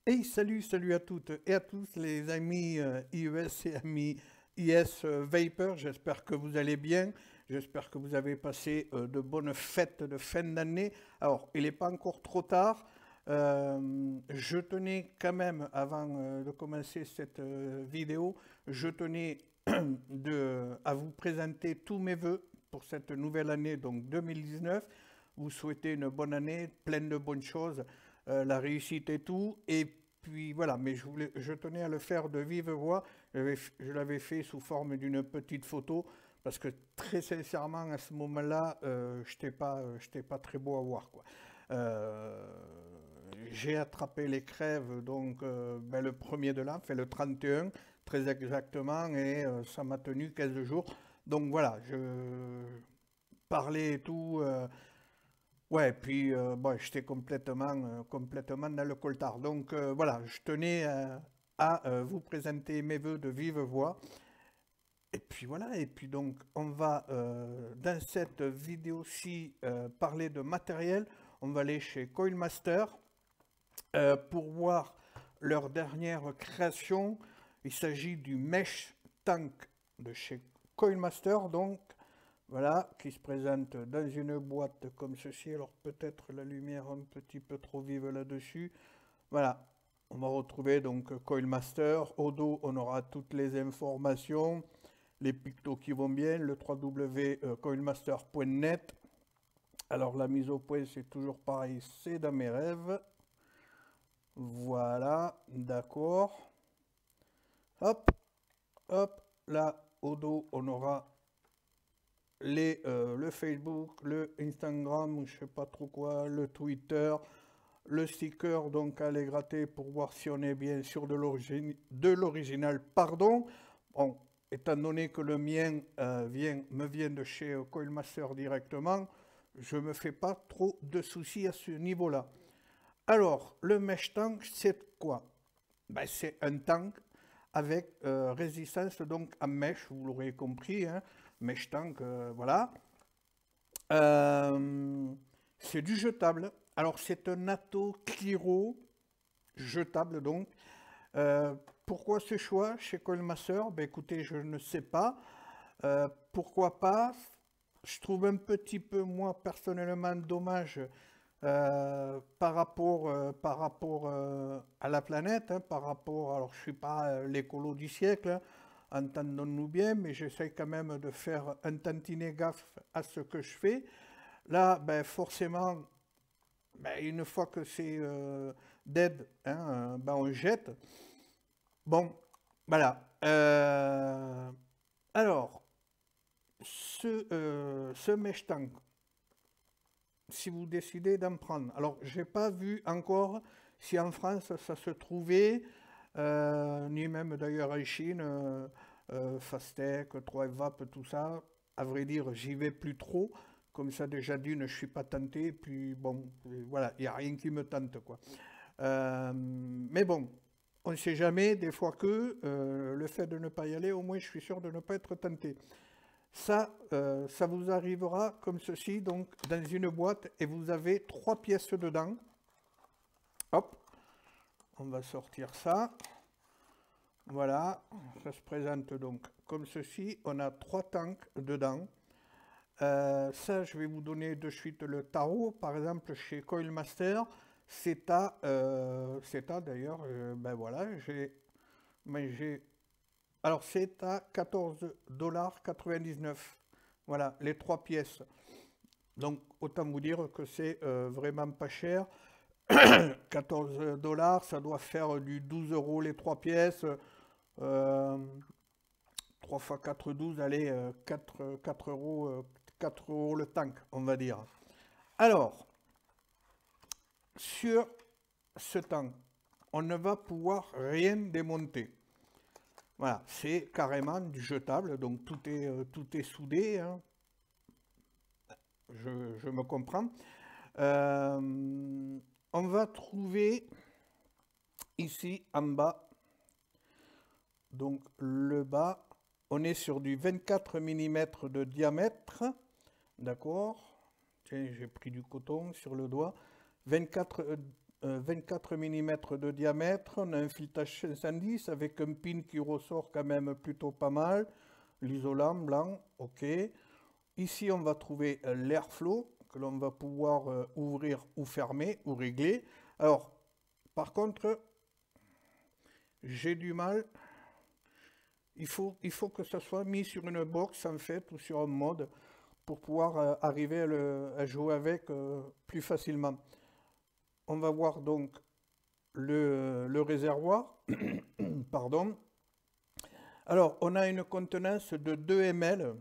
Hey, salut à toutes et à tous les amis iOS et amis IS Vapor. J'espère que vous allez bien. J'espère que vous avez passé de bonnes fêtes de fin d'année. Alors, il n'est pas encore trop tard. Je tenais quand même, avant de commencer cette vidéo, je tenais à vous présenter tous mes vœux pour cette nouvelle année, donc 2019. Vous souhaitez une bonne année, pleine de bonnes choses, la réussite et tout. Et puis voilà, mais je tenais à le faire de vive voix. Je l'avais fait sous forme d'une petite photo parce que très sincèrement, à ce moment-là, j'étais pas très beau à voir, quoi. Euh, j'ai attrapé les crèves donc le premier de l'an, fait le 31, très exactement, et ça m'a tenu 15 jours. Donc voilà, je parlais et tout. Ouais, puis bon, j'étais complètement dans le coltard. Donc voilà, je tenais à vous présenter mes vœux de vive voix. Et puis voilà, et puis donc on va dans cette vidéo-ci parler de matériel. On va aller chez Coilmaster pour voir leur dernière création. Il s'agit du Mesh Tank de chez Coilmaster, donc voilà, qui se présente dans une boîte comme ceci. Alors peut-être la lumière un petit peu trop vive là-dessus. Voilà, on va retrouver donc Coilmaster. Au dos, on aura toutes les informations, les pictos qui vont bien, le www.coilmaster.net. Alors la mise au point, c'est toujours pareil, c'est dans mes rêves. Voilà, d'accord. Hop, hop, là, au dos, on aura le Facebook, le Instagram, je sais pas trop quoi, le Twitter, le sticker, donc à aller gratter pour voir si on est bien sûr de l'original, pardon. Bon, étant donné que le mien me vient de chez Coilmaster directement, je me fais pas trop de soucis à ce niveau-là. Alors, le mesh tank, c'est quoi? Ben, c'est un tank avec résistance donc à mèche, vous l'aurez compris, hein, mesh tank, voilà. Euh, c'est du jetable. Alors c'est un Atto Cliro jetable donc. Euh, Pourquoi ce choix chez Coilmaster? Ben écoutez, je ne sais pas. Pourquoi pas? Je trouve un petit peu, moi, personnellement, dommage par rapport à la planète, hein, par rapport, alors je ne suis pas l'écolo du siècle, hein, entendons-nous bien, mais j'essaie quand même de faire un tantinet gaffe à ce que je fais. Là, ben, forcément, ben, une fois que c'est dead, hein, ben, on jette. Bon, voilà. Alors, ce mesh tank, si vous décidez d'en prendre. Alors, j'ai pas vu encore si en France ça se trouvait, ni même d'ailleurs en Chine, Fastech, 3FVAP, tout ça. À vrai dire, j'y vais plus trop. Comme ça, déjà d'une, je suis pas tenté. Puis bon, voilà, il n'y a rien qui me tente, quoi. Mais bon, on ne sait jamais, des fois que le fait de ne pas y aller, au moins je suis sûr de ne pas être tenté. Ça vous arrivera comme ceci, donc dans une boîte, et vous avez 3 pièces dedans. Hop, on va sortir ça. Voilà, ça se présente donc comme ceci. On a 3 tanks dedans. Ça, je vais vous donner de suite le tarot. Par exemple, chez Coilmaster, c'est à d'ailleurs, ben voilà, mais j'ai alors, c'est à 14,99 $. Voilà, les 3 pièces. Donc, autant vous dire que c'est vraiment pas cher. 14 dollars, ça doit faire du 12 euros les 3 pièces. Euh, 3 fois 4, 12, allez, 4 euros, 4 euros le tank, on va dire. Alors, sur ce tank, on ne va pouvoir rien démonter. Voilà, c'est carrément du jetable, donc tout est soudé, hein, je me comprends. On va trouver ici en bas, donc le bas, on est sur du 24 mm de diamètre, d'accord? Tiens, j'ai pris du coton sur le doigt. 24 24 mm de diamètre, on a un filetage 510 avec un pin qui ressort quand même plutôt pas mal, l'isolant blanc, ok. Ici on va trouver l'airflow que l'on va pouvoir ouvrir ou fermer ou régler. Alors par contre, j'ai du mal, il faut que ça soit mis sur une box en fait ou sur un mode pour pouvoir arriver à jouer avec plus facilement. On va voir donc le réservoir. Pardon. Alors, on a une contenance de 2 ml.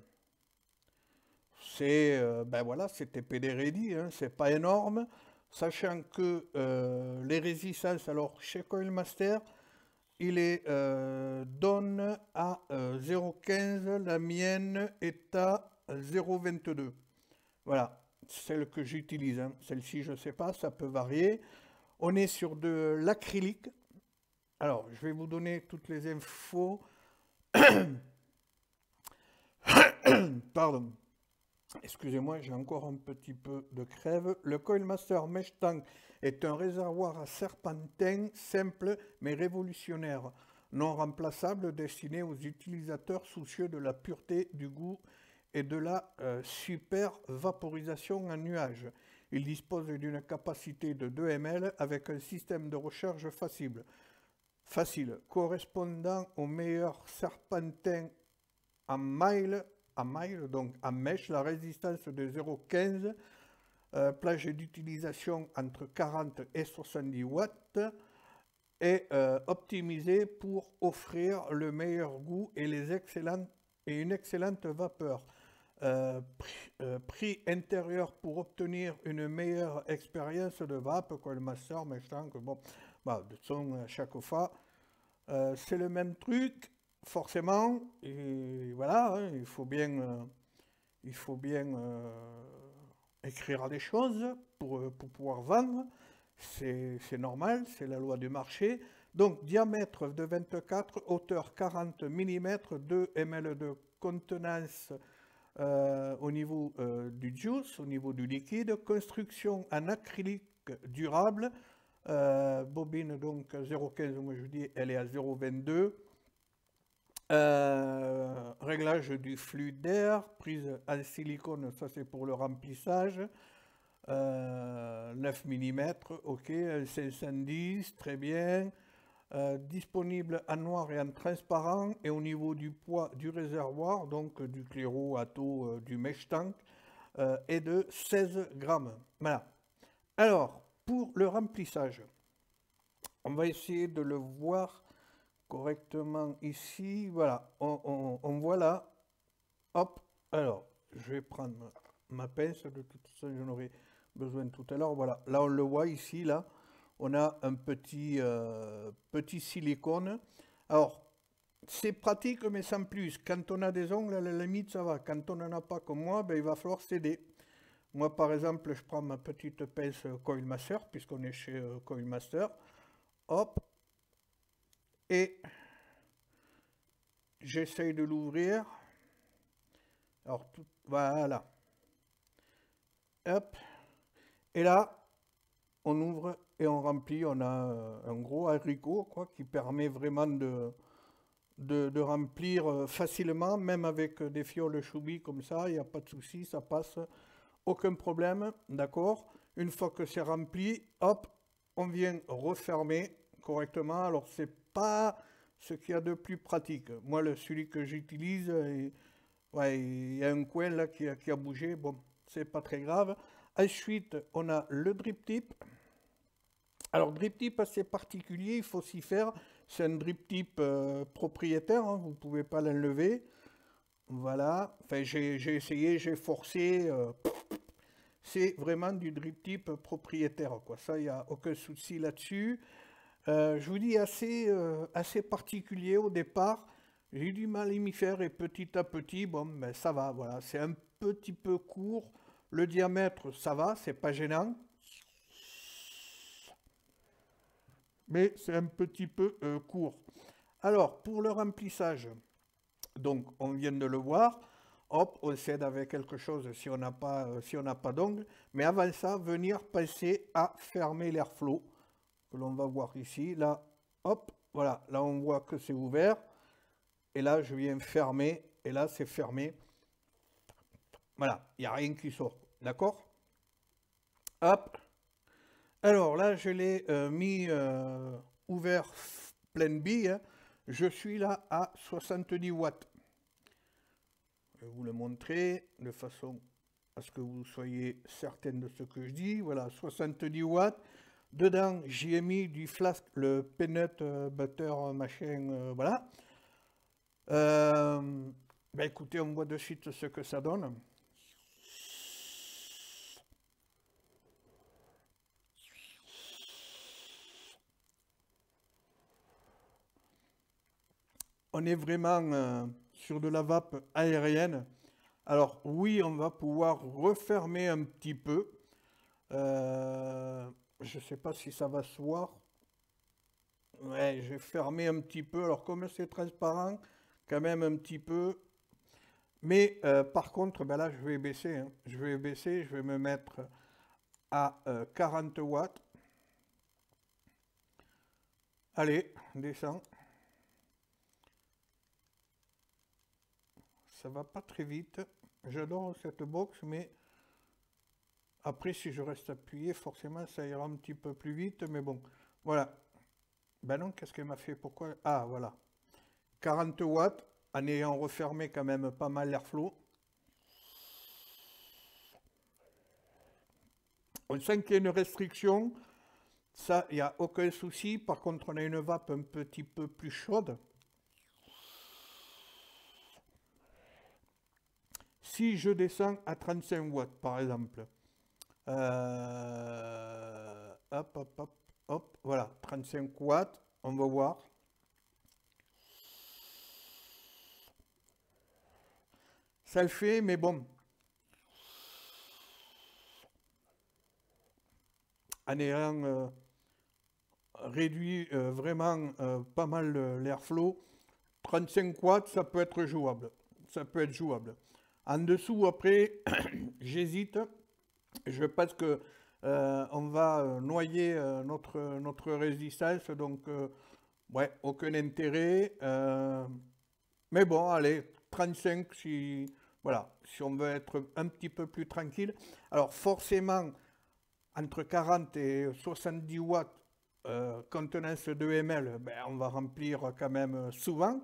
C'est, ben voilà, c'est TPD ready, hein, c'est pas énorme. Sachant que les résistances, alors chez Coilmaster, il est donne à 0,15, la mienne est à 0,22. Voilà, celle que j'utilise, hein. Celle-ci, je ne sais pas, ça peut varier. On est sur de l'acrylique. Alors, je vais vous donner toutes les infos. Pardon. Excusez-moi, j'ai encore un petit peu de crève. Le Coilmaster Mesh Tank est un réservoir à serpentin simple mais révolutionnaire, non remplaçable, destiné aux utilisateurs soucieux de la pureté, du goût et de la super vaporisation en nuage. Il dispose d'une capacité de 2 ml avec un système de recharge facile, correspondant au meilleur serpentin en mile, donc en mèche, la résistance de 0,15, plage d'utilisation entre 40 et 70 watts, est optimisé pour offrir le meilleur goût et une excellente vapeur. Prix intérieur pour obtenir une meilleure expérience de vape, Coilmaster, mais je sens que bon, bah, de toute façon, à chaque fois, c'est le même truc, forcément, et voilà, hein, il faut bien écrire des choses pour pouvoir vendre, c'est normal, c'est la loi du marché. Donc, diamètre de 24, hauteur 40 mm, 2 ml de contenance au niveau du juice, au niveau du liquide, construction en acrylique durable, bobine donc 0,15, moi je dis elle est à 0,22, réglage du flux d'air, prise en silicone, ça c'est pour le remplissage, 9 mm, ok, 510, très bien. Disponible en noir et en transparent, et au niveau du poids du réservoir, donc du clairo à taux du mesh tank, est de 16 grammes. Voilà. Alors, pour le remplissage, on va essayer de le voir correctement ici. Voilà, on voit là. Hop, alors, je vais prendre ma pince, de toute façon j'en aurai besoin tout à l'heure. Voilà, là on le voit ici, là. On a un petit silicone. Alors, c'est pratique, mais sans plus. Quand on a des ongles, à la limite, ça va. Quand on n'en a pas comme moi, ben, il va falloir s'aider. Moi, par exemple, je prends ma petite pince Coilmaster, puisqu'on est chez Coilmaster. Hop. Et j'essaye de l'ouvrir. Alors, voilà. Hop. Et là, on ouvre et on remplit. On a un gros haricot, quoi, qui permet vraiment de remplir facilement, même avec des fioles choubi comme ça, il n'y a pas de souci, ça passe, aucun problème, d'accord. Une fois que c'est rempli, hop, on vient refermer correctement. Alors c'est pas ce qu'il y a de plus pratique. Moi, celui que j'utilise, ouais, il y a un coin là qui a bougé, bon, c'est pas très grave. Ensuite, on a le drip tip. Alors, drip tip assez particulier, il faut s'y faire. C'est un drip tip propriétaire, hein, vous ne pouvez pas l'enlever. Voilà, enfin, j'ai essayé, j'ai forcé. C'est vraiment du drip tip propriétaire, quoi. Ça, il n'y a aucun souci là-dessus. Je vous dis, assez particulier au départ. J'ai eu du mal à m'y faire et petit à petit, bon, ben, ça va, voilà. C'est un petit peu court. Le diamètre, ça va, c'est pas gênant. Mais c'est un petit peu court. Alors, pour le remplissage, donc on vient de le voir, hop, on s'aide avec quelque chose si on n'a pas, d'ongles, mais avant ça, venir penser à fermer l'airflow. que l'on va voir ici. Là, hop, voilà, là on voit que c'est ouvert. Et là, je viens fermer, et là, c'est fermé. Voilà, il n'y a rien qui sort, d'accord? Hop. Alors là, je l'ai mis ouvert pleine bille, hein. Je suis là à 70 watts. Je vais vous le montrer de façon à ce que vous soyez certaine de ce que je dis. Voilà, 70 watts. Dedans, j'y ai mis du flasque, le peanut butter machin, voilà. Ben écoutez, on voit de suite ce que ça donne. On est vraiment sur de la vape aérienne. Alors oui, on va pouvoir refermer un petit peu. Je ne sais pas si ça va se voir. Ouais, j'ai fermé un petit peu. Alors comme c'est transparent, quand même un petit peu. Mais par contre, ben là, je vais baisser, hein. Je vais baisser, je vais me mettre à 40 watts. Allez, descend. Ça va pas très vite. J'adore cette box, mais après, si je reste appuyé, forcément, ça ira un petit peu plus vite. Mais bon, voilà. Ben non, qu'est-ce qu'elle m'a fait? Pourquoi? Ah, voilà. 40 watts, en ayant refermé quand même pas mal l'airflow. On sent qu'il y a une restriction. Ça, il n'y a aucun souci. Par contre, on a une vape un petit peu plus chaude. Si je descends à 35 watts, par exemple, hop, hop, hop, hop, voilà, 35 watts, on va voir. Ça le fait, mais bon, en ayant réduit vraiment pas mal l'airflow, 35 watts, ça peut être jouable. Ça peut être jouable. En dessous, après, j'hésite. Je pense que on va noyer notre résistance, donc ouais, aucun intérêt. Mais bon, allez, 35 si, voilà, si on veut être un petit peu plus tranquille. Alors forcément, entre 40 et 70 watts, contenance de ml, ben, on va remplir quand même souvent.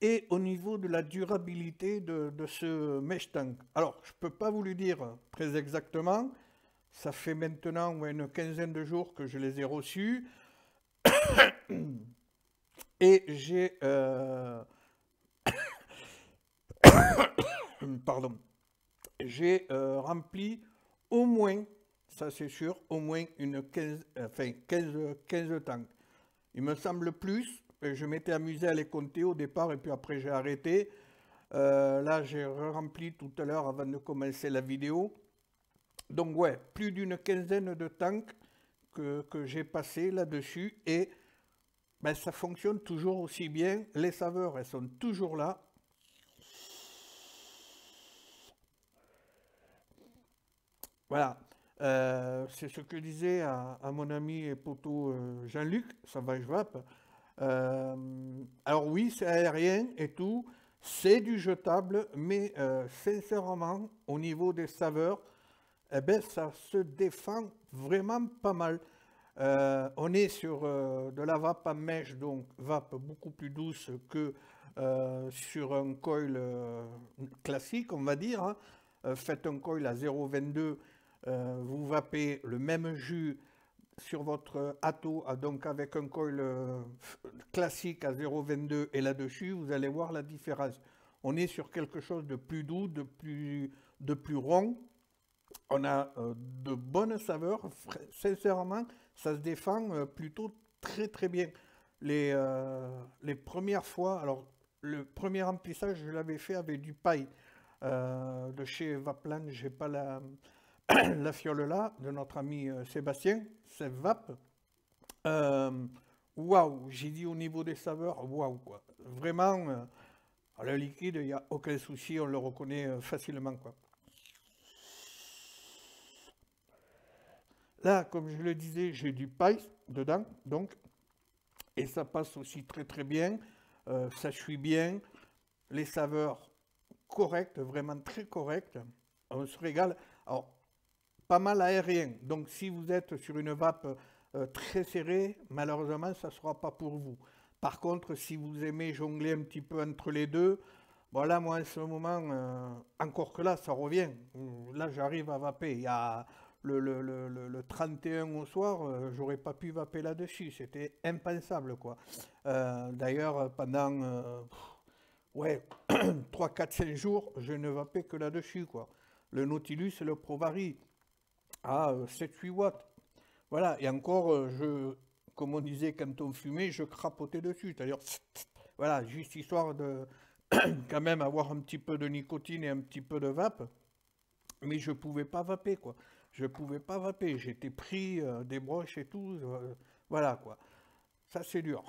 Et au niveau de la durabilité de ce mesh tank, alors je ne peux pas vous le dire très exactement, ça fait maintenant une quinzaine de jours que je les ai reçus, et j'ai pardon, j'ai rempli au moins, ça c'est sûr, au moins une 15 tanks. Il me semble plus, je m'étais amusé à les compter au départ et puis après j'ai arrêté. Là j'ai rempli tout à l'heure avant de commencer la vidéo. Donc ouais, plus d'une quinzaine de tanks que j'ai passé là-dessus et ben, ça fonctionne toujours aussi bien. Les saveurs, elles sont toujours là. Voilà, c'est ce que disait à mon ami et poteau Jean-Luc, Sauvage Vape. Alors oui, c'est aérien et tout, c'est du jetable, mais sincèrement, au niveau des saveurs, eh ben, ça se défend vraiment pas mal. On est sur de la vape à mèche, donc vape beaucoup plus douce que sur un coil classique, on va dire, hein. Faites un coil à 0,22, vous vapez le même jus sur votre Atto, donc avec un coil classique à 0,22 et là-dessus, vous allez voir la différence. On est sur quelque chose de plus doux, de plus rond. On a de bonnes saveurs. Sincèrement, ça se défend plutôt très très bien. Les premières fois, alors le premier remplissage, je l'avais fait avec du paille de chez Vaplan. J'ai pas la, la fiole là, de notre ami Sébastien, c'est Vap. Waouh, j'ai dit au niveau des saveurs, waouh quoi. Vraiment, le liquide, il n'y a aucun souci, on le reconnaît facilement quoi. Là, comme je le disais, j'ai du paille dedans, donc, et ça passe aussi très très bien. Ça cuit bien, les saveurs correctes, vraiment très correctes. On se régale. Alors, pas mal aérien. Donc, si vous êtes sur une vape très serrée, malheureusement, ça ne sera pas pour vous. Par contre, si vous aimez jongler un petit peu entre les deux, voilà, moi en ce moment, encore que là, ça revient. Là, j'arrive à vaper. Il y a le 31 au soir, j'aurais pas pu vaper là-dessus. C'était impensable, quoi. D'ailleurs, pendant ouais, 3, 4, 5 jours, je ne vapais que là-dessus, quoi. Le Nautilus et le Provari à 7-8 watts. Voilà, et encore, comme on disait quand on fumait, je crapotais dessus. C'est-à-dire, voilà, juste histoire de quand même avoir un petit peu de nicotine et un petit peu de vape. Mais je pouvais pas vaper, quoi. Je pouvais pas vaper. J'étais pris des broches et tout. Voilà, quoi. Ça, c'est dur.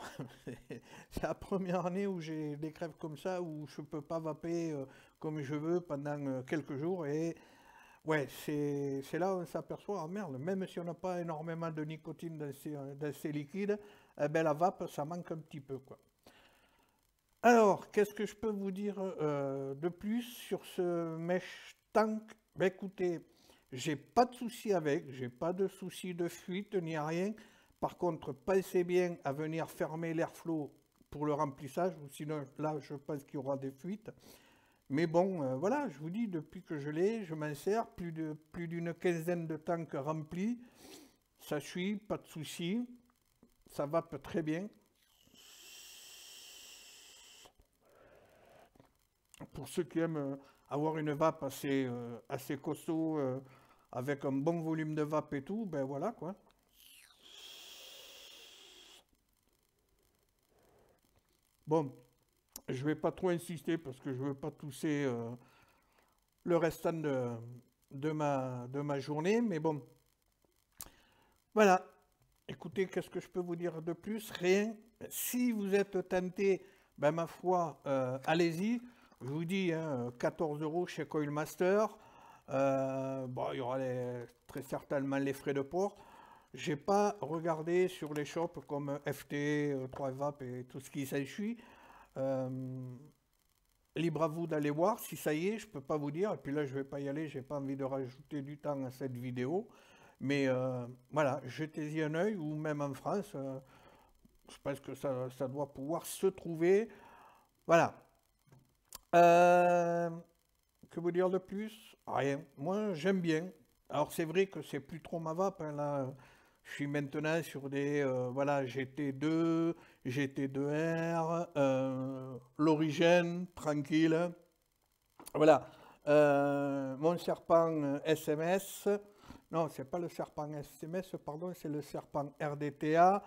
C'est la première année où j'ai des crèves comme ça, où je peux pas vaper comme je veux pendant quelques jours. Et ouais, c'est là où on s'aperçoit, ah merde, même si on n'a pas énormément de nicotine dans ces liquides, eh ben, la vape, ça manque un petit peu, quoi. Alors, qu'est-ce que je peux vous dire de plus sur ce Mesh Tank? Ben, écoutez, j'ai pas de souci avec, j'ai pas de souci de fuite ni rien. Par contre, pensez bien à venir fermer l'airflow pour le remplissage, ou sinon là, je pense qu'il y aura des fuites. Mais bon, voilà, je vous dis, depuis que je l'ai, je m'en sers, plus d'une quinzaine de tanks remplis. Ça suit, pas de souci, ça vape très bien. Pour ceux qui aiment avoir une vape assez costaud, avec un bon volume de vape et tout, ben voilà quoi. Bon, je vais pas trop insister parce que je veux pas tousser le restant de ma journée, mais bon, voilà. Écoutez, qu'est-ce que je peux vous dire de plus? Rien. Si vous êtes tenté, ben ma foi, allez-y. Je vous dis, hein, 14 € chez Coilmaster. Bon, il y aura très certainement les frais de port. J'ai pas regardé sur les shops comme FT, 3Vap et tout ce qui s'ensuit. Euh, Libre à vous d'aller voir. Si ça y est, je peux pas vous dire. Et puis là, je vais pas y aller. J'ai pas envie de rajouter du temps à cette vidéo. Mais voilà, jetez-y un œil, ou même en France, je pense que ça doit pouvoir se trouver. Voilà. Euh, que vous dire de plus? Rien. Moi, j'aime bien. Alors, c'est vrai que c'est plus trop ma vape, hein, là. Je suis maintenant sur des voilà, GT2, GT2R, l'origine, tranquille. Voilà. Mon serpent SMS. Non, c'est pas le serpent SMS, pardon, c'est le serpent RDTA.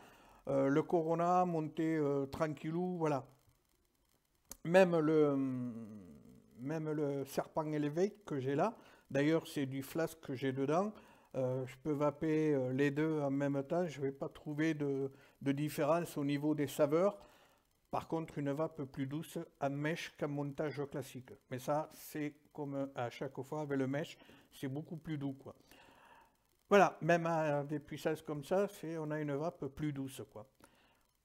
Le Corona monté tranquillou, voilà. Même le, même le serpent Elevate que j'ai là, d'ailleurs c'est du flasque que j'ai dedans, je peux vaper les deux en même temps, je ne vais pas trouver de différence au niveau des saveurs. Par contre, une vape plus douce en mèche qu'en montage classique. Mais ça, c'est comme à chaque fois avec le mèche, c'est beaucoup plus doux, quoi. Voilà, même à des puissances comme ça, on a une vape plus douce, quoi.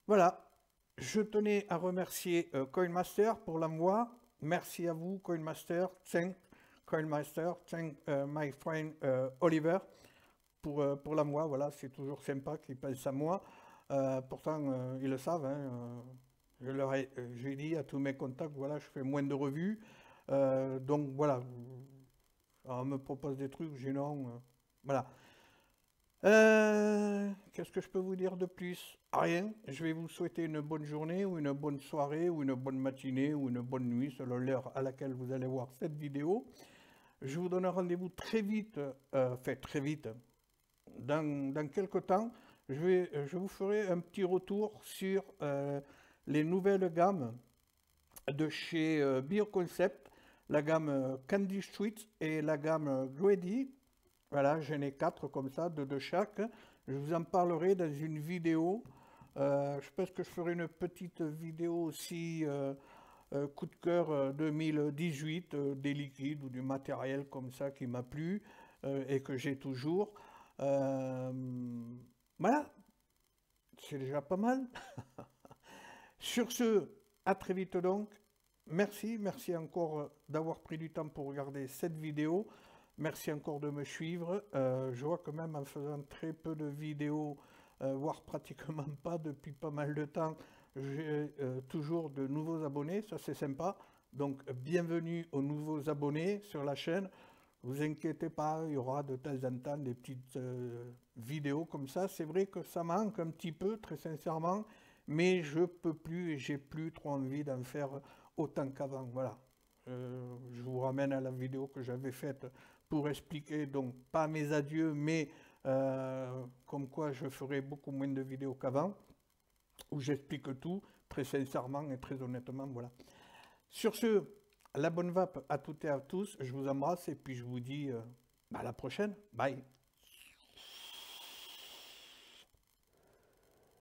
Voilà, je tenais à remercier Coinmaster pour l'envoi. Merci à vous, Coinmaster. Thank Coinmaster. Thank my friend Oliver pour l'envoi. Voilà, c'est toujours sympa qu'ils pensent à moi. Pourtant, ils le savent, hein. J'ai dit à tous mes contacts, voilà, je fais moins de revues. Donc voilà, on me propose des trucs, j'ai non. Voilà. Qu'est-ce que je peux vous dire de plus? Rien. Je vais vous souhaiter une bonne journée, ou une bonne soirée, ou une bonne matinée, ou une bonne nuit, selon l'heure à laquelle vous allez voir cette vidéo. Je vous donne rendez-vous très vite, très vite, dans quelques temps. Je vous ferai un petit retour sur les nouvelles gammes de chez Bioconcept, la gamme Candy Sweet et la gamme Grady. Voilà, j'en ai 4 comme ça, deux de chaque. Je vous en parlerai dans une vidéo. Je pense que je ferai une petite vidéo aussi, coup de cœur 2018, des liquides ou du matériel comme ça qui m'a plu et que j'ai toujours. Euh, voilà, c'est déjà pas mal. Sur ce, à très vite donc. Merci encore d'avoir pris du temps pour regarder cette vidéo. Merci encore de me suivre. Je vois que même en faisant très peu de vidéos, voire pratiquement pas depuis pas mal de temps, j'ai toujours de nouveaux abonnés. Ça, c'est sympa. Donc, bienvenue aux nouveaux abonnés sur la chaîne. Vous inquiétez pas, il y aura de temps en temps des petites vidéos comme ça. C'est vrai que ça manque un petit peu, très sincèrement, mais je peux plus et j'ai plus trop envie d'en faire autant qu'avant. Voilà. Je vous ramène à la vidéo que j'avais faite pour expliquer, donc pas mes adieux, mais comme quoi je ferai beaucoup moins de vidéos qu'avant, où j'explique tout, très sincèrement et très honnêtement. Voilà. Sur ce, la bonne vape à toutes et à tous, je vous embrasse et puis je vous dis à la prochaine. Bye.